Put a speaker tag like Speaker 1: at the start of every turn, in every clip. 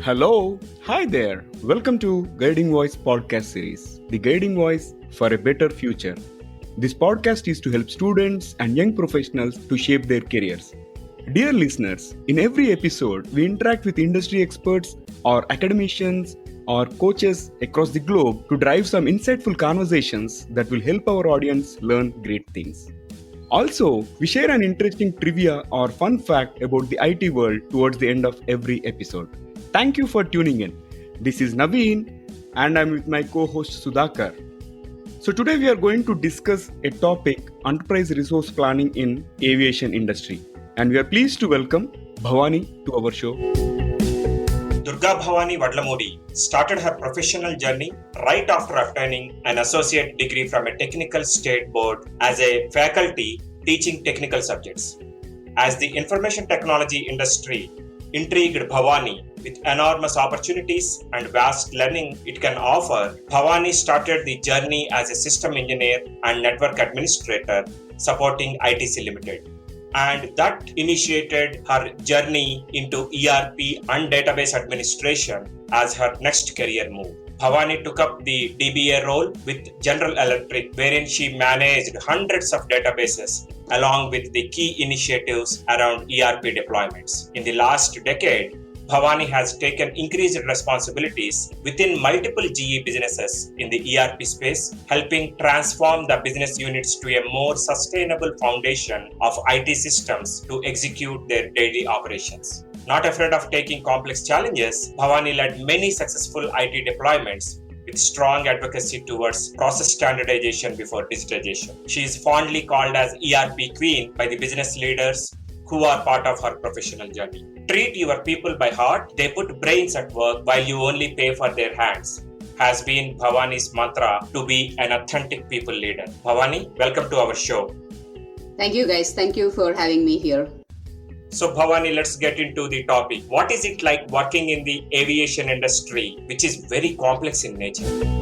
Speaker 1: Hello, hi there. Welcome to Guiding Voice podcast series, The Guiding Voice for a Better Future. This podcast is to help students and young professionals to shape their careers. Dear listeners, in every episode, we interact with industry experts or academicians or coaches across the globe to drive some insightful conversations that will help our audience learn great things. Also, we share an interesting trivia or fun fact about the IT world towards the end of every episode. Thank you for tuning in. This is Naveen and I'm with my co-host Sudhakar. So today we are going to discuss a topic, enterprise resource planning in aviation industry. And we are pleased to welcome Bhavani to our show.
Speaker 2: Durga Bhavani Vadlamudi started her professional journey right after obtaining an associate degree from a technical state board as a faculty teaching technical subjects. As the information technology industry intrigued Bhavani with enormous opportunities and vast learning it can offer, Bhavani started the journey as a system engineer and network administrator supporting ITC Ltd. And that initiated her journey into ERP and database administration as her next career move. Bhavani took up the DBA role with General Electric, wherein she managed hundreds of databases along with the key initiatives around ERP deployments. In the last decade, Bhavani has taken increased responsibilities within multiple GE businesses in the ERP space, helping transform the business units to a more sustainable foundation of IT systems to execute their daily operations. Not afraid of taking complex challenges, Bhavani led many successful IT deployments with strong advocacy towards process standardization before digitization. She is fondly called as ERP Queen by the business leaders who are part of her professional journey. Treat your people by heart, they put brains at work while you only pay for their hands, has been Bhavani's mantra to be an authentic people leader. Bhavani, welcome to our show.
Speaker 3: Thank you guys. Thank you for having me here.
Speaker 2: So Bhavani, let's get into the topic. What is it like working in the aviation industry, which is very complex in nature?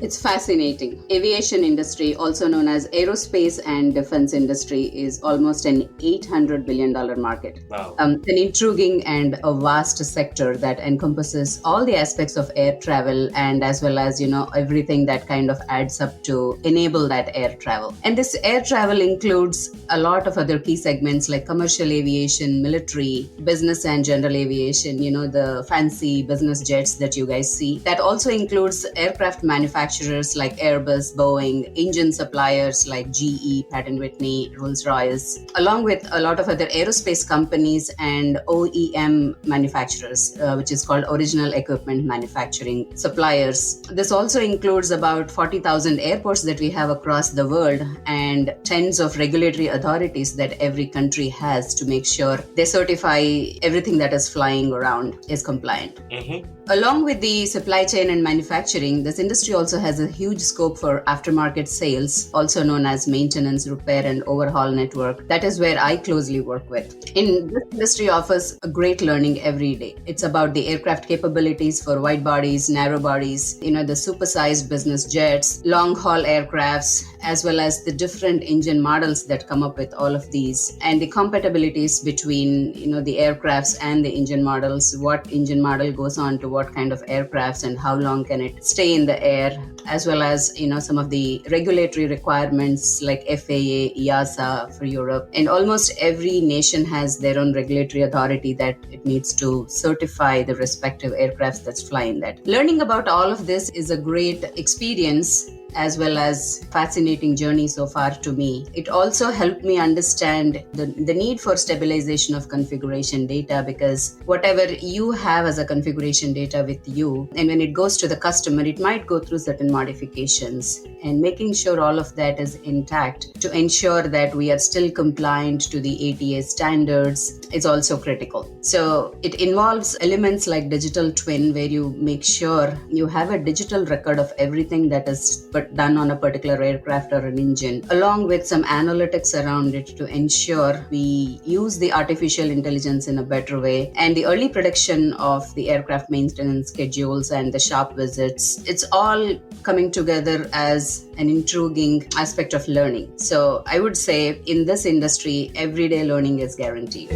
Speaker 3: It's fascinating. Aviation industry, also known as aerospace and defense industry, is almost an $800 billion market.
Speaker 2: Wow.
Speaker 3: An intriguing and a vast sector that encompasses all the aspects of air travel and as well as, everything that kind of adds up to enable that air travel. And this air travel includes a lot of other key segments like commercial aviation, military, business and general aviation, the fancy business jets that you guys see. That also includes aircraft manufacturers like Airbus, Boeing, engine suppliers like GE, Pratt & Whitney, Rolls-Royce, along with a lot of other aerospace companies and OEM manufacturers, which is called original equipment manufacturing suppliers. This also includes about 40,000 airports that we have across the world and tens of regulatory authorities that every country has to make sure they certify everything that is flying around is compliant.
Speaker 2: Mm-hmm.
Speaker 3: Along with the supply chain and manufacturing, this industry also has a huge scope for aftermarket sales, also known as maintenance, repair, and overhaul network. That is where I closely work with. This industry offers a great learning every day. It's about the aircraft capabilities for wide bodies, narrow bodies, the supersized business jets, long-haul aircrafts, as well as the different engine models that come up with all of these, and the compatibilities between, the aircrafts and the engine models, what engine model goes on to what kind of aircrafts and how long can it stay in the air, as well as, some of the regulatory requirements like FAA, EASA for Europe. And almost every nation has their own regulatory authority that it needs to certify the respective aircrafts that's flying that. Learning about all of this is a great experience as well as fascinating journey so far to me. It also helped me understand the need for stabilization of configuration data, because whatever you have as a configuration data with you, and when it goes to the customer, it might go through certain modifications, and making sure all of that is intact to ensure that we are still compliant to the ATA standards is also critical. So it involves elements like digital twin, where you make sure you have a digital record of everything that is done on a particular aircraft or an engine, along with some analytics around it to ensure we use the artificial intelligence in a better way, and the early prediction of the aircraft maintenance schedules and the shop visits. It's all coming together as an intriguing aspect of learning. So I would say in this industry, everyday learning is guaranteed.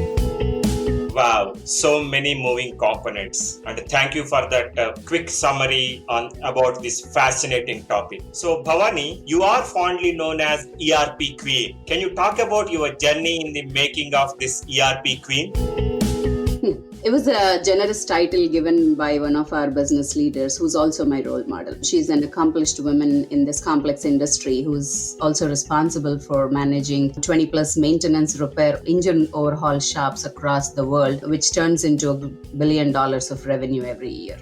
Speaker 2: Wow, so many moving components. And thank you for that quick summary on about this fascinating topic. So, Bhavani, you are fondly known as ERP Queen. Can you talk about your journey in the making of this ERP Queen?
Speaker 3: It was a generous title given by one of our business leaders who's also my role model. She's an accomplished woman in this complex industry who's also responsible for managing 20 plus maintenance, repair, engine overhaul shops across the world, which turns into $1 billion of revenue every year.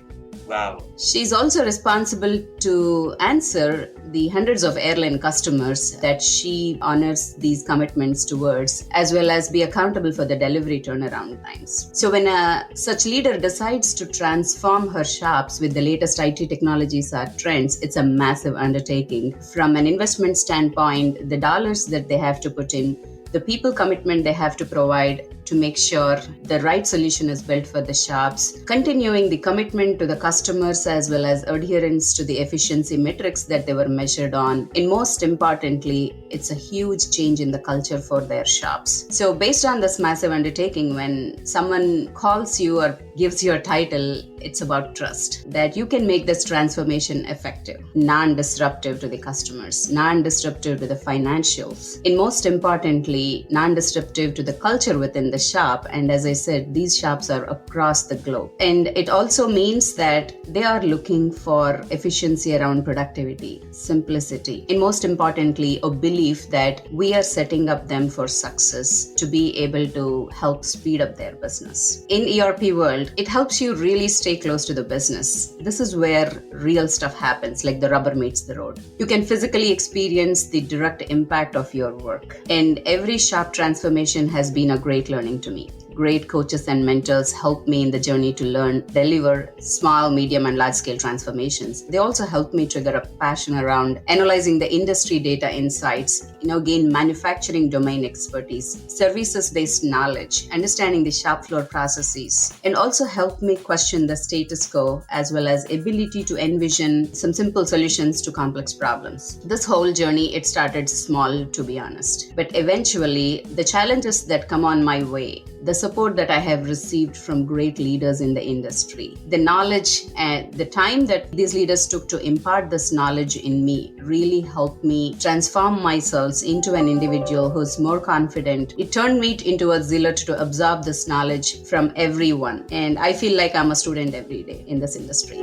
Speaker 2: Wow.
Speaker 3: She's also responsible to answer the hundreds of airline customers that she honors these commitments towards, as well as be accountable for the delivery turnaround times. So when such leader decides to transform her shops with the latest IT technologies or trends, it's a massive undertaking. From an investment standpoint, the dollars that they have to put in, the people commitment they have to provide to make sure the right solution is built for the shops, continuing the commitment to the customers as well as adherence to the efficiency metrics that they were measured on. And most importantly, it's a huge change in the culture for their shops. So based on this massive undertaking, when someone calls you or gives you a title, it's about trust, that you can make this transformation effective, non-disruptive to the customers, non-disruptive to the financials, and most importantly, non-disruptive to the culture within the shop. And as I said, these shops are across the globe. And it also means that they are looking for efficiency around productivity, simplicity, and most importantly, a belief that we are setting up them for success to be able to help speed up their business. In ERP world, it helps you really stay close to the business. This is where real stuff happens, like the rubber meets the road. You can physically experience the direct impact of your work. And every shop transformation has been a great learning to me. Great coaches and mentors helped me in the journey to learn, deliver small, medium, and large-scale transformations. They also helped me trigger a passion around analyzing the industry data insights, gain manufacturing domain expertise, services-based knowledge, understanding the shop floor processes, and also helped me question the status quo as well as ability to envision some simple solutions to complex problems. This whole journey, it started small, to be honest. But eventually, the challenges that come on my way, the support that I have received from great leaders in the industry, the knowledge and the time that these leaders took to impart this knowledge in me really helped me transform myself into an individual who's more confident. It turned me into a zealot to absorb this knowledge from everyone. And I feel like I'm a student every day in this industry.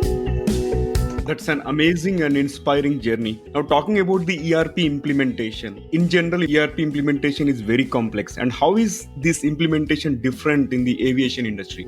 Speaker 1: That's an amazing and inspiring journey. Now, talking about the ERP implementation. In general, ERP implementation is very complex. And how is this implementation different in the aviation industry?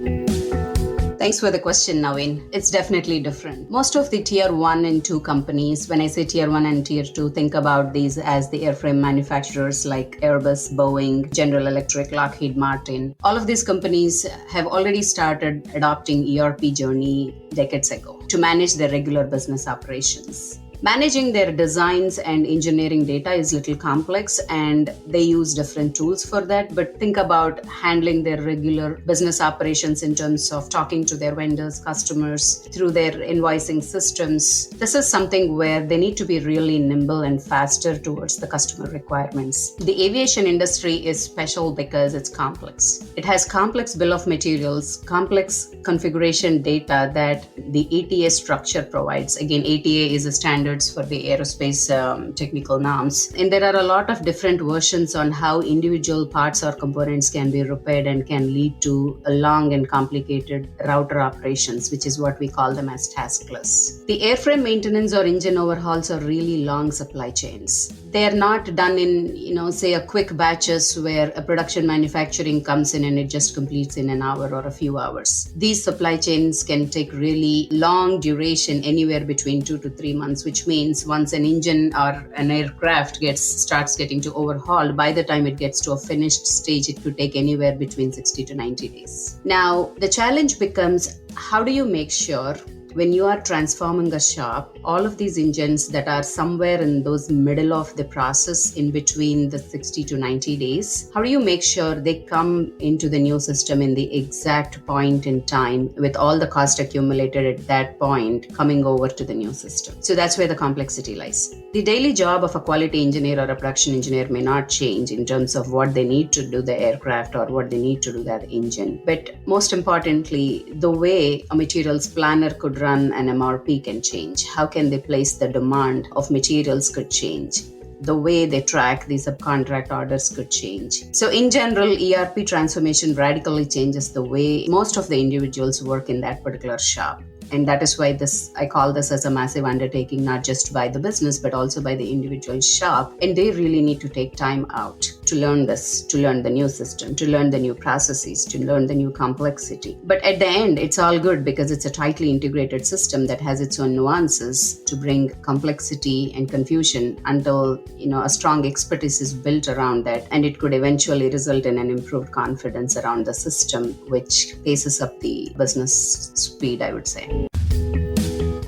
Speaker 3: Thanks for the question, Naveen. It's definitely different. Most of the tier 1 and 2 companies, when I say tier 1 and tier 2, think about these as the airframe manufacturers like Airbus, Boeing, General Electric, Lockheed Martin. All of these companies have already started adopting ERP journey decades ago to manage their regular business operations. Managing their designs and engineering data is a little complex, and they use different tools for that. But think about handling their regular business operations in terms of talking to their vendors, customers, through their invoicing systems. This is something where they need to be really nimble and faster towards the customer requirements. The aviation industry is special because it's complex. It has complex bill of materials, complex configuration data that the ATA structure provides. Again, ATA is a standard for the aerospace technical norms. And there are a lot of different versions on how individual parts or components can be repaired and can lead to a long and complicated router operations, which is what we call them as taskless. The airframe maintenance or engine overhauls are really long supply chains. They are not done in, say a quick batches where a production manufacturing comes in and it just completes in an hour or a few hours. These supply chains can take really long duration, anywhere between 2 to 3 months, which means once an engine or an aircraft starts getting to overhaul, by the time it gets to a finished stage, it could take anywhere between 60 to 90 days. Now, the challenge becomes, how do you make sure when you are transforming a shop, all of these engines that are somewhere in those middle of the process in between the 60 to 90 days, how do you make sure they come into the new system in the exact point in time with all the cost accumulated at that point coming over to the new system? So that's where the complexity lies. The daily job of a quality engineer or a production engineer may not change in terms of what they need to do the aircraft or what they need to do that engine. But most importantly, the way a materials planner could run an MRP can change. How can they place the demand of materials could change. The way they track the subcontract orders could change. So in general, ERP transformation radically changes the way most of the individuals work in that particular shop. And that is why I call this as a massive undertaking, not just by the business, but also by the individual shop. And they really need to take time out to learn this, to learn the new system, to learn the new processes, to learn the new complexity. But at the end, it's all good because it's a tightly integrated system that has its own nuances to bring complexity and confusion until, a strong expertise is built around that. And it could eventually result in an improved confidence around the system, which paces up the business speed, I would say.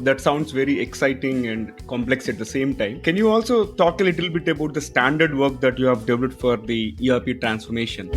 Speaker 1: That sounds very exciting and complex at the same time. Can you also talk a little bit about the standard work that you have developed for the ERP transformation?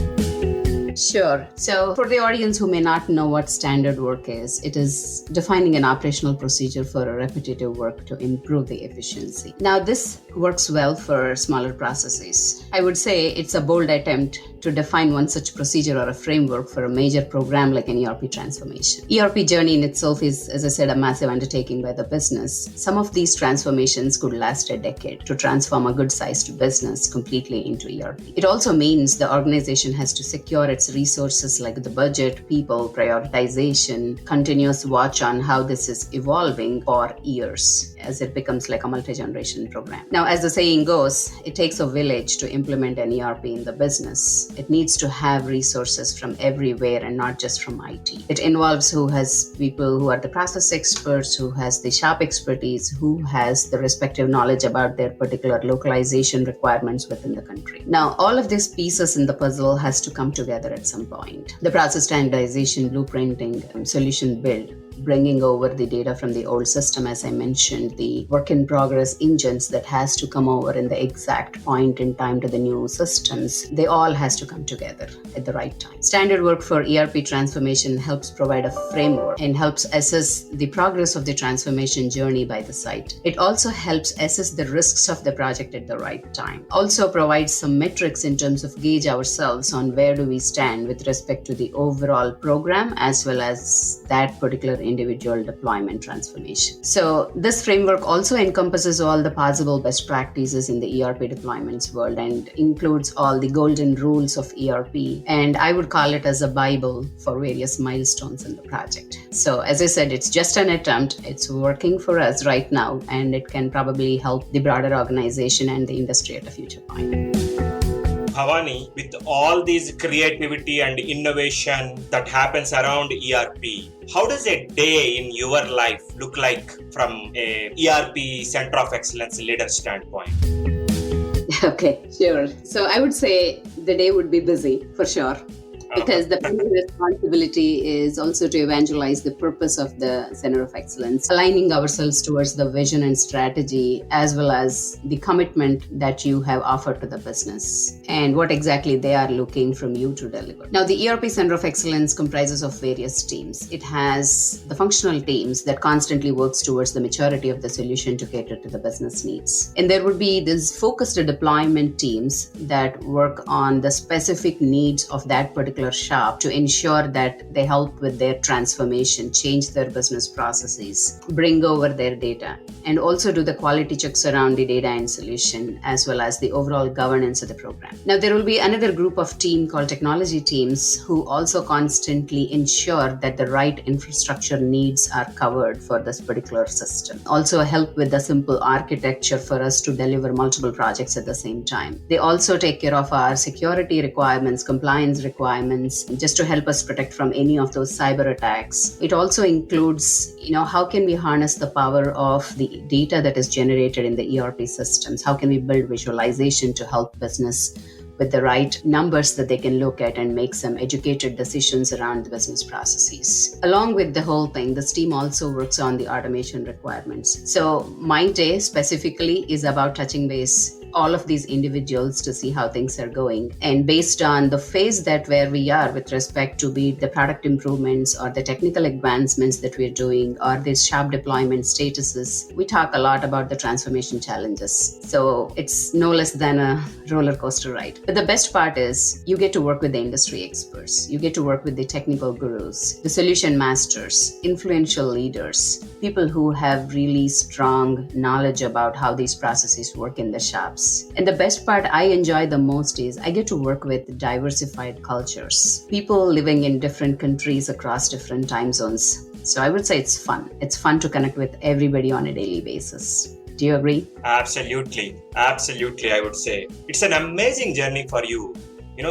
Speaker 3: Sure. So for the audience who may not know what standard work is, it is defining an operational procedure for a repetitive work to improve the efficiency. Now, this works well for smaller processes. I would say it's a bold attempt to define one such procedure or a framework for a major program like an ERP transformation. ERP journey in itself is, as I said, a massive undertaking by the business. Some of these transformations could last a decade to transform a good-sized business completely into ERP. It also means the organization has to secure its resources like the budget, people, prioritization, continuous watch on how this is evolving for years as it becomes like a multi-generation program. Now, as the saying goes, it takes a village to implement an ERP in the business. It needs to have resources from everywhere and not just from IT. It involves who has people who are the process experts, who has the shop expertise, who has the respective knowledge about their particular localization requirements within the country. Now, all of these pieces in the puzzle has to come together at some point. The process standardization, blueprinting, solution build, bringing over the data from the old system, as I mentioned, the work in progress engines that has to come over in the exact point in time to the new systems, they all has to come together at the right time. Standard work for ERP transformation helps provide a framework and helps assess the progress of the transformation journey by the site. It also helps assess the risks of the project at the right time. Also provides some metrics in terms of gauge ourselves on where do we stand with respect to the overall program as well as that particular individual deployment transformation. So this framework also encompasses all the possible best practices in the ERP deployments world and includes all the golden rules of ERP. And I would call it as a Bible for various milestones in the project. So as I said, it's just an attempt. It's working for us right now, and it can probably help the broader organization and the industry at a future point.
Speaker 2: Bhavani, with all these creativity and innovation that happens around ERP, how does a day in your life look like from a ERP Center of Excellence leader standpoint?
Speaker 3: Okay, sure. So I would say the day would be busy for sure. Because the primary responsibility is also to evangelize the purpose of the Center of Excellence, aligning ourselves towards the vision and strategy, as well as the commitment that you have offered to the business and what exactly they are looking from you to deliver. Now, the ERP Center of Excellence comprises of various teams. It has the functional teams that constantly works towards the maturity of the solution to cater to the business needs. And there would be these focused deployment teams that work on the specific needs of that particular shop to ensure that they help with their transformation, change their business processes, bring over their data, and also do the quality checks around the data and solution, as well as the overall governance of the program. Now, there will be another group of team called technology teams who also constantly ensure that the right infrastructure needs are covered for this particular system. Also help with the simple architecture for us to deliver multiple projects at the same time. They also take care of our security requirements, compliance requirements, just to help us protect from any of those cyber attacks. It also includes, how can we harness the power of the data that is generated in the ERP systems? How can we build visualization to help business with the right numbers that they can look at and make some educated decisions around the business processes. Along with the whole thing, this team also works on the automation requirements. So my day specifically is about touching base all of these individuals to see how things are going. And based on the phase that where we are with respect to be the product improvements or the technical advancements that we're doing or these sharp deployment statuses, we talk a lot about the transformation challenges. So it's no less than a roller coaster ride. But the best part is you get to work with the industry experts. You get to work with the technical gurus, the solution masters, influential leaders, people who have really strong knowledge about how these processes work in the shops. And the best part I enjoy the most is I get to work with diversified cultures, people living in different countries across different time zones. So I would say it's fun. It's fun to connect with everybody on a daily basis. Do you agree?
Speaker 2: Absolutely, I would say. It's an amazing journey for you.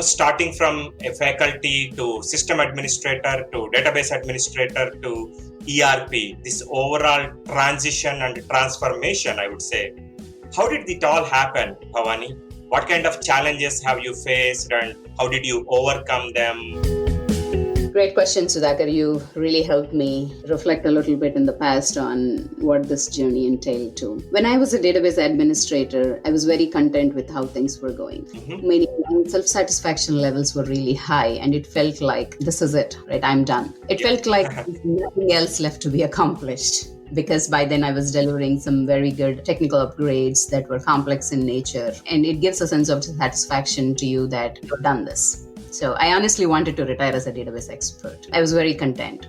Speaker 2: Starting from a faculty to system administrator to database administrator to ERP, this overall transition and transformation, I would say. How did it all happen, Bhavani? What kind of challenges have you faced and how did you overcome them?
Speaker 3: Great question, Sudhakar. You really helped me reflect a little bit in the past on what this journey entailed too. When I was a database administrator, I was very content with how things were going. Meaning self-satisfaction levels were really high and it felt like this is it, right? I'm done. It felt like there's nothing else left to be accomplished. Because by then I was delivering some very good technical upgrades that were complex in nature. And it gives a sense of satisfaction to you that you've done this. So I honestly wanted to retire as a database expert. I was very content.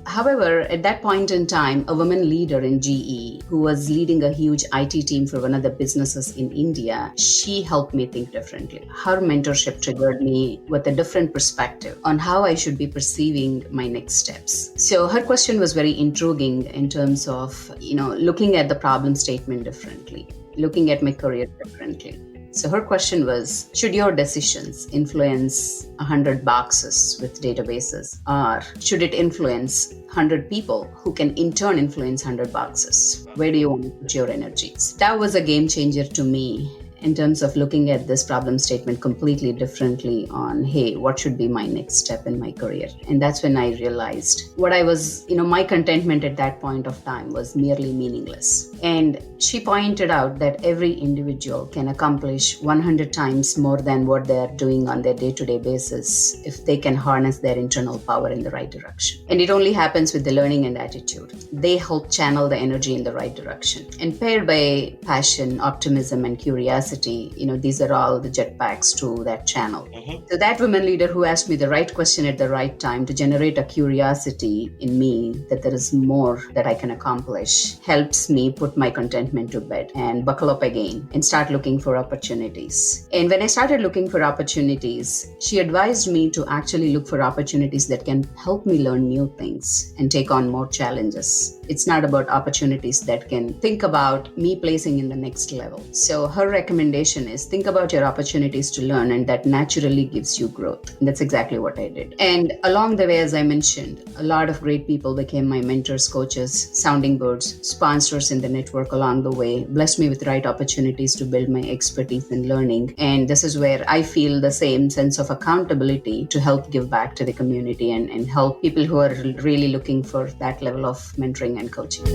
Speaker 3: However, at that point in time, a woman leader in GE who was leading a huge IT team for one of the businesses in India, she helped me think differently. Her mentorship triggered me with a different perspective on how I should be perceiving my next steps. So her question was very intriguing in terms of, looking at the problem statement differently, looking at my career differently. So her question was, should your decisions influence 100 boxes with databases, or should it influence 100 people who can in turn influence 100 boxes? Where do you want to put your energies? That was a game changer to me in terms of looking at this problem statement completely differently on, hey, what should be my next step in my career? And that's when I realized what I was, my contentment at that point of time was merely meaningless. And she pointed out that every individual can accomplish 100 times more than what they're doing on their day-to-day basis if they can harness their internal power in the right direction. And it only happens with the learning and attitude. They help channel the energy in the right direction. And paired by passion, optimism, and curiosity, these are all the jetpacks to that channel. So that woman leader who asked me the right question at the right time to generate a curiosity in me that there is more that I can accomplish helps me put my contentment to bed and buckle up again and start looking for opportunities. And when I started looking for opportunities, she advised me to actually look for opportunities that can help me learn new things and take on more challenges. It's not about opportunities that can think about me placing in the next level. So her recommendation is think about your opportunities to learn, and that naturally gives you growth. And that's exactly what I did. And along the way, as I mentioned, a lot of great people became my mentors, coaches, sounding boards, sponsors in the network along the way, blessed me with right opportunities to build my expertise in learning. And this is where I feel the same sense of accountability to help give back to the community and help people who are really looking for that level of mentoring and coaching.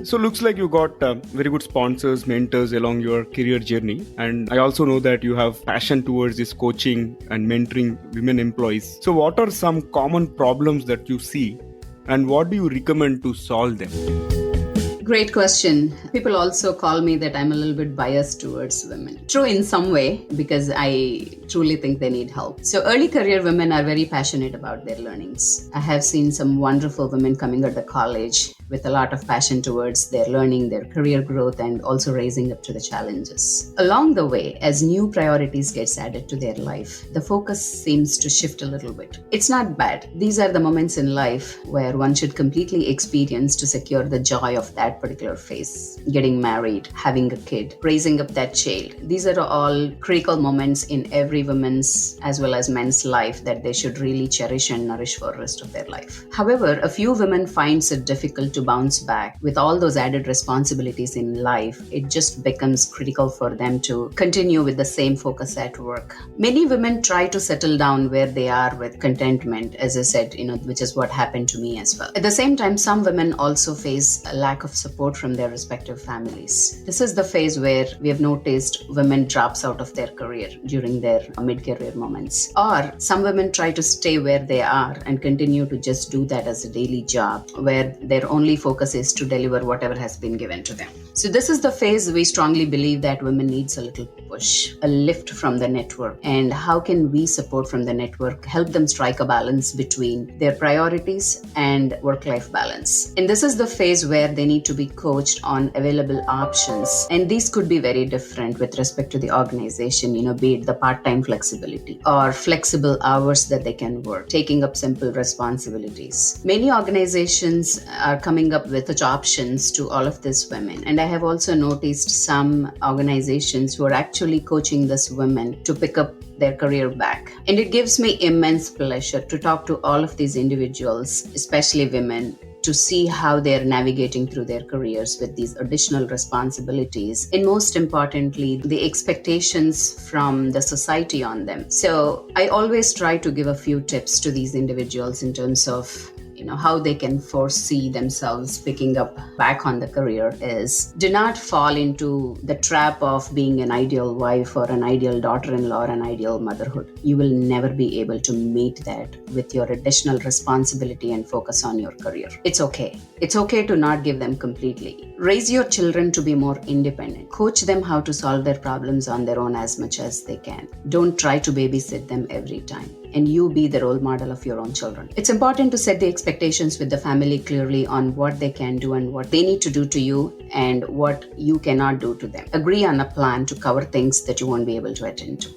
Speaker 1: So looks like you got very good sponsors, mentors along your career journey. And I also know that you have passion towards this coaching and mentoring women employees. So what are some common problems that you see and what do you recommend to solve them?
Speaker 3: Great question. People also call me that I'm a little bit biased towards women. True in some way, because I truly think they need help. So early career women are very passionate about their learnings. I have seen some wonderful women coming out of college with a lot of passion towards their learning, their career growth, and also raising up to the challenges. Along the way, as new priorities gets added to their life, the focus seems to shift a little bit. It's not bad. These are the moments in life where one should completely experience to secure the joy of that particular phase. Getting married, having a kid, raising up that child. These are all critical moments in every woman's as well as men's life that they should really cherish and nourish for the rest of their life. However, a few women finds it difficult to bounce back with all those added responsibilities in life, it just becomes critical for them to continue with the same focus at work. Many women try to settle down where they are with contentment, as I said, which is what happened to me as well. At the same time, some women also face a lack of support from their respective families. This is the phase where we have noticed women drops out of their career during their mid-career moments. Or some women try to stay where they are and continue to just do that as a daily job, where their only focus is to deliver whatever has been given to them. So this is the phase we strongly believe that women needs a little push, a lift from the network. And how can we support from the network, help them strike a balance between their priorities and work-life balance? And this is the phase where they need to be coached on available options. And these could be very different with respect to the organization, be it the part-time flexibility or flexible hours that they can work, taking up simple responsibilities. Many organizations are coming up with such options to all of these women. And I have also noticed some organizations who are actually coaching these women to pick up their career back. And it gives me immense pleasure to talk to all of these individuals, especially women, to see how they're navigating through their careers with these additional responsibilities. And most importantly, the expectations from the society on them. So I always try to give a few tips to these individuals in terms of how they can foresee themselves picking up back on the career is do not fall into the trap of being an ideal wife or an ideal daughter-in-law or an ideal motherhood. You will never be able to meet that with your additional responsibility and focus on your career. It's okay. It's okay to not give them completely. Raise your children to be more independent. Coach them how to solve their problems on their own as much as they can. Don't try to babysit them every time. And you be the role model of your own children. It's important to set the expectations with the family clearly on what they can do and what they need to do to you and what you cannot do to them. Agree on a plan to cover things that you won't be able to attend to.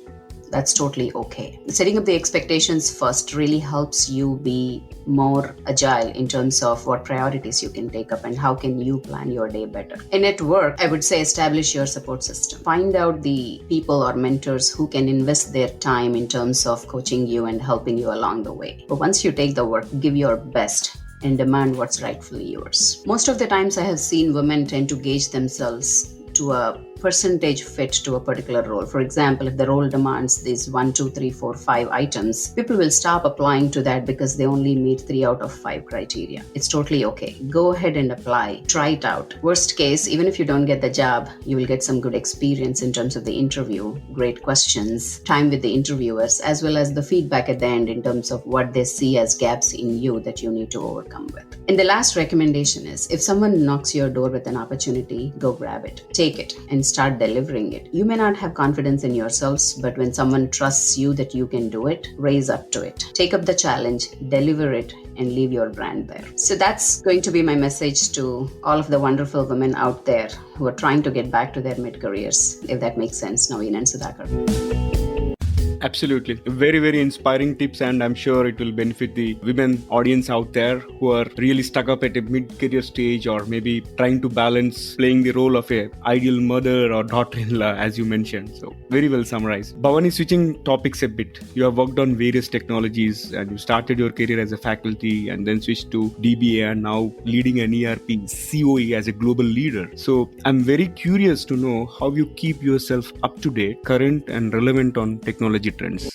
Speaker 3: That's totally okay. Setting up the expectations first really helps you be more agile in terms of what priorities you can take up and how can you plan your day better. And at work, I would say establish your support system. Find out the people or mentors who can invest their time in terms of coaching you and helping you along the way. But once you take the work, give your best and demand what's rightfully yours. Most of the times I have seen women tend to gauge themselves to a percentage fit to a particular role. For example, if the role demands these 1, 2, 3, 4, 5 items, people will stop applying to that because they only meet 3 out of 5 criteria. It's totally okay. Go ahead and apply. Try it out. Worst case, even if you don't get the job, you will get some good experience in terms of the interview, great questions, time with the interviewers, as well as the feedback at the end in terms of what they see as gaps in you that you need to overcome with. And the last recommendation is, if someone knocks your door with an opportunity, go grab it. Take it and start delivering it. You may not have confidence in yourselves, but when someone trusts you that you can do it, raise up to it. Take up the challenge, deliver it, and leave your brand there. So that's going to be my message to all of the wonderful women out there who are trying to get back to their mid-careers, if that makes sense, Naveen and Sudhakar.
Speaker 1: Absolutely. Very, very inspiring tips, and I'm sure it will benefit the women audience out there who are really stuck up at a mid-career stage or maybe trying to balance playing the role of a ideal mother or daughter-in-law, as you mentioned. So very well summarized. Bhavani, switching topics a bit. You have worked on various technologies and you started your career as a faculty and then switched to DBA and now leading an ERP, COE as a global leader. So I'm very curious to know how you keep yourself up to date, current and relevant on technology trends.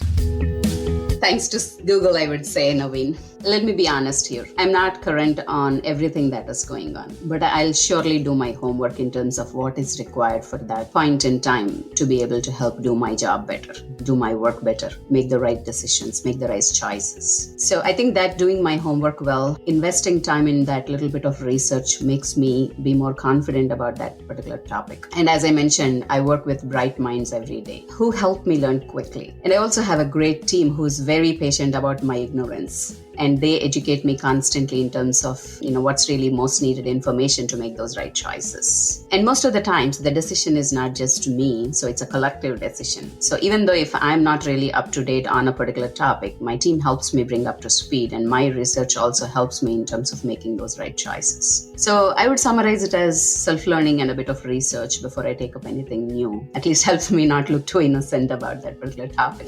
Speaker 3: Thanks to Google, I would say, Naveen. Let me be honest here. I'm not current on everything that is going on, but I'll surely do my homework in terms of what is required for that point in time to be able to help do my job better, do my work better, make the right decisions, make the right choices. So I think that doing my homework well, investing time in that little bit of research makes me be more confident about that particular topic. And as I mentioned, I work with bright minds every day who help me learn quickly. And I also have a great team who's very patient about my ignorance. And they educate me constantly in terms of, what's really most needed information to make those right choices. And most of the times, the decision is not just me, so it's a collective decision. So even though if I'm not really up to date on a particular topic, my team helps me bring up to speed, and my research also helps me in terms of making those right choices. So I would summarize it as self-learning and a bit of research before I take up anything new. At least helps me not look too innocent about that particular topic.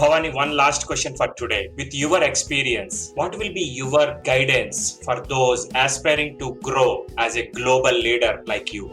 Speaker 2: Bhavani, one last question for today. With your experience, what will be your guidance for those aspiring to grow as a global leader like you?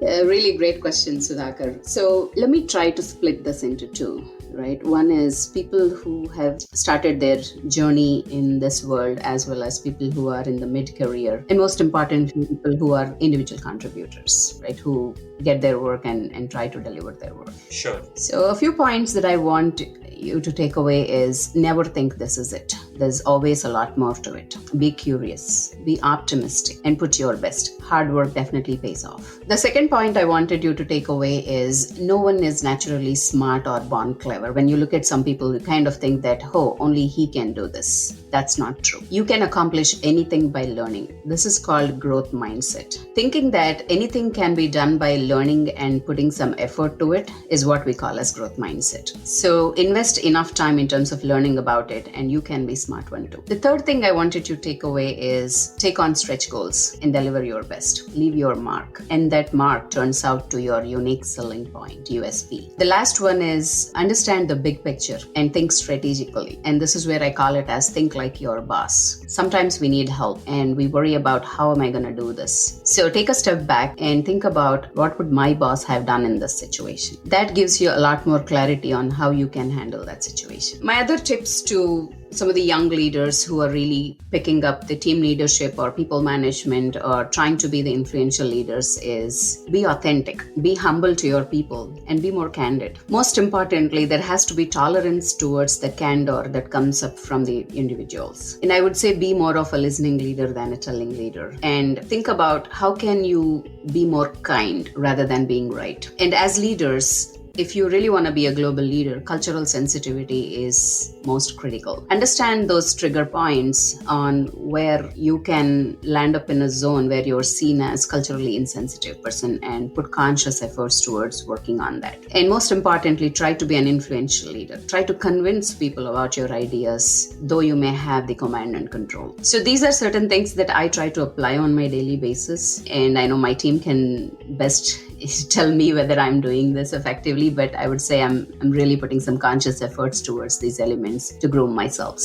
Speaker 3: A really great question, Sudhakar. So let me try to split this into two. Right. One is people who have started their journey in this world, as well as people who are in the mid-career, and most importantly, people who are individual contributors, right, who get their work and try to deliver their work.
Speaker 2: Sure.
Speaker 3: So a few points that I want you to take away is never think this is it. There's always a lot more to it. Be curious, be optimistic, and put your best. Hard work definitely pays off. The second point I wanted you to take away is no one is naturally smart or born clever. When you look at some people, you kind of think that, oh, only he can do this. That's not true. You can accomplish anything by learning. This is called growth mindset. Thinking that anything can be done by learning and putting some effort to it is what we call as growth mindset. So invest enough time in terms of learning about it, and you can be smart one too. The third thing I wanted you to take away is take on stretch goals and deliver your best. Leave your mark, and that mark turns out to your unique selling point, USP. The last one is understand the big picture and think strategically. And this is where I call it as think like your boss. Sometimes we need help and we worry about how am I going to do this. So take a step back and think about what would my boss have done in this situation. That gives you a lot more clarity on how you can handle that situation. My other tips to some of the young leaders who are really picking up the team leadership or people management or trying to be the influential leaders is be authentic, be humble to your people, and be more candid. Most importantly, there has to be tolerance towards the candor that comes up from the individuals. And I would say be more of a listening leader than a telling leader. And think about how can you be more kind rather than being right. And as leaders, if you really want to be a global leader, cultural sensitivity is most critical. Understand those trigger points on where you can land up in a zone where you're seen as culturally insensitive person and put conscious efforts towards working on that. And most importantly, try to be an influential leader. Try to convince people about your ideas, though you may have the command and control. So these are certain things that I try to apply on my daily basis. And I know my team can best tell me whether I'm doing this effectively, but I would say I'm really putting some conscious efforts towards these elements to groom myself.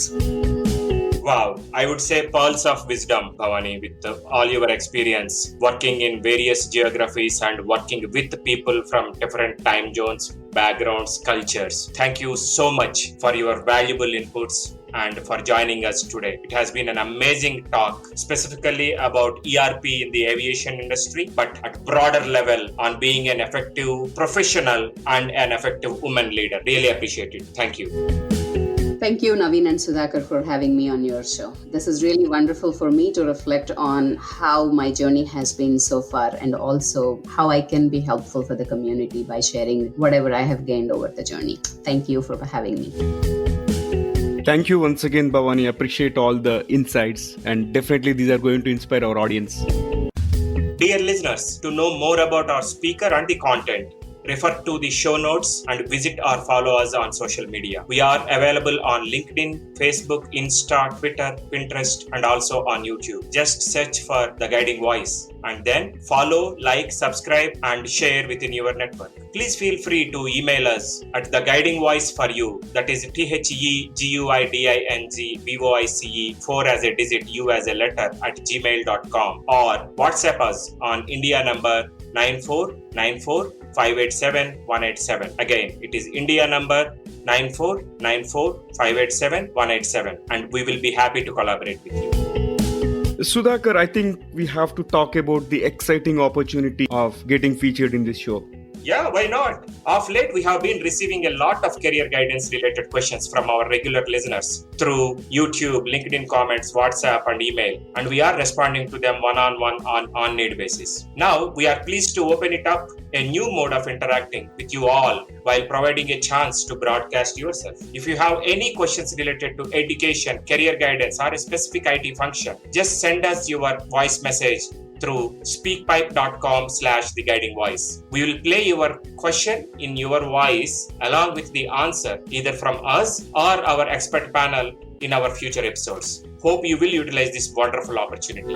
Speaker 2: Wow, I would say pearls of wisdom, Bhavani, with all your experience working in various geographies and working with people from different time zones, backgrounds, cultures. Thank you so much for your valuable inputs and for joining us today. It has been an amazing talk, specifically about ERP in the aviation industry, but at broader level on being an effective professional and an effective woman leader. Really appreciate it. Thank you.
Speaker 3: Thank you, Naveen and Sudhakar, for having me on your show. This is really wonderful for me to reflect on how my journey has been so far and also how I can be helpful for the community by sharing whatever I have gained over the journey. Thank you for having me.
Speaker 1: Thank you once again, Bhavani. Appreciate all the insights, and definitely these are going to inspire our audience.
Speaker 2: Dear listeners, to know more about our speaker and the content, refer to the show notes and visit or follow us on social media. We are available on LinkedIn, Facebook, Insta, Twitter, Pinterest, and also on YouTube. Just search for The Guiding Voice and then follow, like, subscribe, and share within your network. Please feel free to email us at The Guiding Voice for You, that is TheGuidingvoice 4 as a digit, U as a letter at gmail.com, or WhatsApp us on India number 9494587187. Again, it is India number 9494587187, and we will be happy to collaborate with you.
Speaker 1: Sudhakar, I think we have to talk about the exciting opportunity of getting featured in this show.
Speaker 2: Yeah, why not? Of late, we have been receiving a lot of career guidance related questions from our regular listeners through YouTube, LinkedIn comments, WhatsApp, and email, and we are responding to them one-on-one on need basis. Now, we are pleased to open it up, a new mode of interacting with you all while providing a chance to broadcast yourself. If you have any questions related to education, career guidance, or a specific IT function, just send us your voice message through speakpipe.com/theguidingvoice. We will play your question in your voice along with the answer either from us or our expert panel in our future episodes. Hope you will utilize this wonderful opportunity.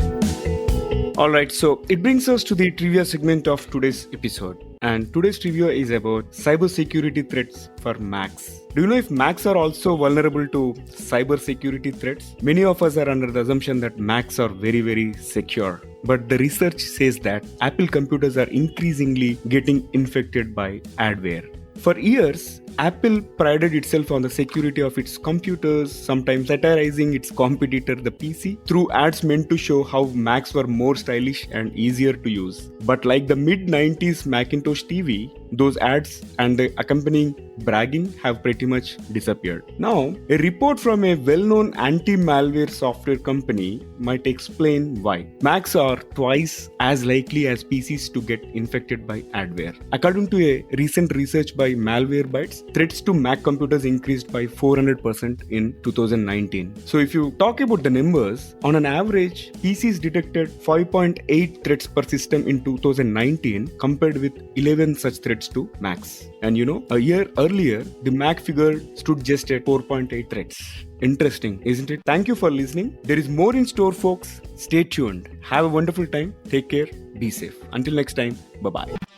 Speaker 1: Alright, so it brings us to the trivia segment of today's episode. And today's trivia is about cybersecurity threats for Macs. Do you know if Macs are also vulnerable to cybersecurity threats? Many of us are under the assumption that Macs are very, very secure. But the research says that Apple computers are increasingly getting infected by adware. For years, Apple prided itself on the security of its computers, sometimes satirizing its competitor, the PC, through ads meant to show how Macs were more stylish and easier to use. But like the mid-90s Macintosh TV, those ads and the accompanying bragging have pretty much disappeared. Now, a report from a well-known anti-malware software company might explain why. Macs are twice as likely as PCs to get infected by adware. According to a recent research by Malwarebytes, threats to Mac computers increased by 400% in 2019. So if you talk about the numbers, on an average, PCs detected 5.8 threats per system in 2019 compared with 11 such threats to Macs. And a year earlier, the Mac figure stood just at 4.8 threats. Interesting, isn't it? Thank you for listening. There is more in store, folks. Stay tuned. Have a wonderful time. Take care. Be safe. Until next time. Bye-bye.